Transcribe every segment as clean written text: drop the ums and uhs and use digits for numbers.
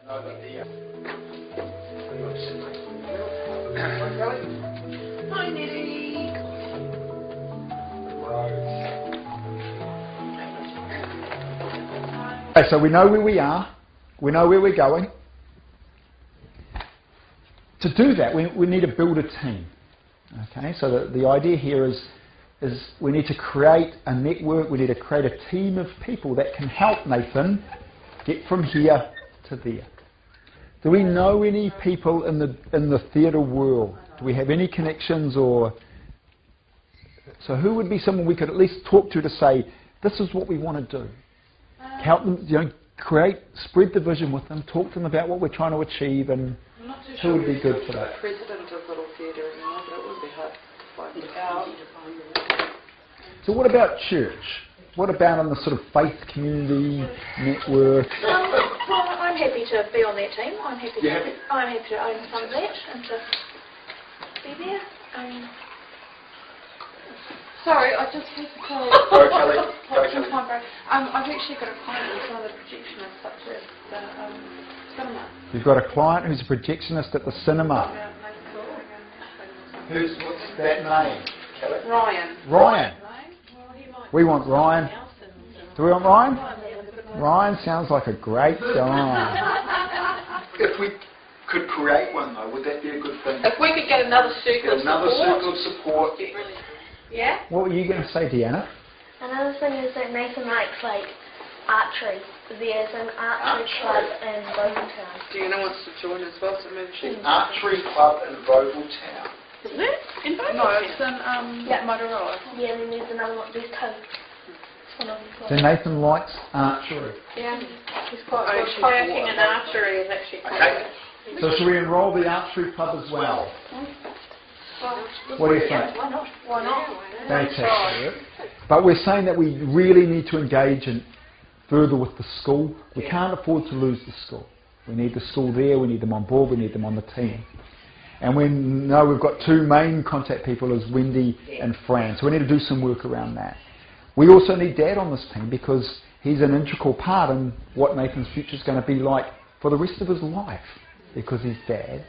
Hi, Nitty. Okay, so we know where we are. We know where we're going. To do that, we need to build a team. Okay, so the idea here is we need to create a network. We need to create a team of people that can help Nathan get from here to there. Do we know any people in the theatre world? Do we have any connections, or so who would be someone we could at least talk to say, this is what we want to do? Help them, spread the vision with them, talk to them about what we're trying to achieve, and who would be good for that? President of Little Theatre anymore, but it would be hard to find out. So what about church? What about on the sort of faith community network? Well, I'm happy to be on that team. I'm happy to own some of that and to be there. Sorry, I just have to tell you. Go, Kelly. I've actually got a client who's one of the projectionists such as the cinema. You've got a client who's a projectionist at the cinema. What's that name? Kelly? Ryan. Ryan. We want Ryan. Do we want Ryan? Ryan sounds like a great guy. If we could create one though, would that be a good thing? If we could get another circle Circle of support. Yeah? What were you going to say, Deanna? Another thing is that Nathan likes archery. There's an archery club in Rosentown. Deanna wants to join as well, so maybe she... Archery club in Rosentown. Isn't it? In both? No, it's in Motorola. Yeah, and then there's another one. There's two. So Nathan likes archery. Yeah, he's quite good. Kayaking and archery is actually quite good. So should we enrol the archery club as well? What do you think? Why not? Why not? Fantastic. But we're saying that we really need to engage further with the school. We can't afford to lose the school. We need the school there, we need them on board, we need them on the team. And we know we've got two main contact people as Wendy and Fran, so we need to do some work around that. We also need Dad on this team because he's an integral part in what Nathan's future is going to be like for the rest of his life, because he's Dad.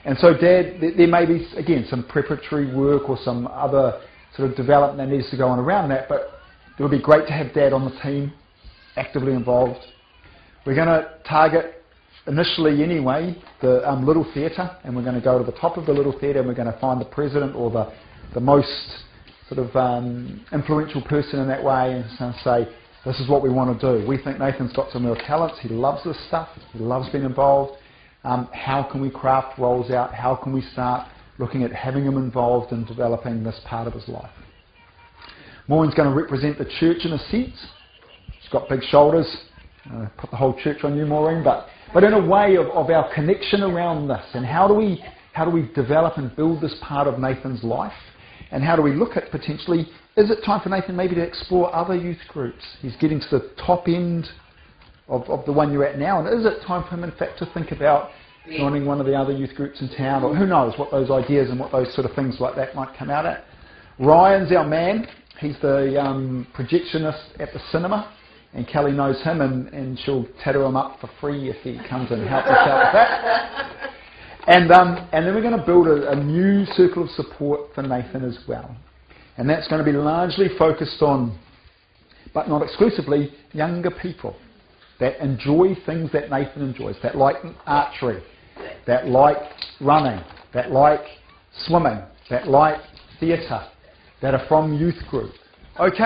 And so Dad, there may be, again, some preparatory work or some other sort of development that needs to go on around that, but it would be great to have Dad on the team, actively involved. We're going to target, initially anyway, the Little Theatre, and we're going to go to the top of the Little Theatre and we're going to find the president or the most sort of influential person in that way and say, this is what we want to do. We think Nathan's got some real talents, he loves this stuff, he loves being involved. How can we craft roles out? How can we start looking at having him involved in developing this part of his life? Maureen's going to represent the church in a sense. She's got big shoulders. Put the whole church on you, Maureen, but in a way of our connection around this, and how do we develop and build this part of Nathan's life, and how do we look at potentially, is it time for Nathan maybe to explore other youth groups? He's getting to the top end of the one you're at now, and is it time for him in fact to think about joining one of the other youth groups in town, or who knows what those ideas and what those sort of things like that might come out at. Ryan's our man. He's the projectionist at the cinema, and Kelly knows him, and she'll tattoo him up for free if he comes and helps us out with that. And then we're going to build a new circle of support for Nathan as well. And that's going to be largely focused on, but not exclusively, younger people that enjoy things that Nathan enjoys, that like archery, that like running, that like swimming, that like theatre, that are from youth group. Okay.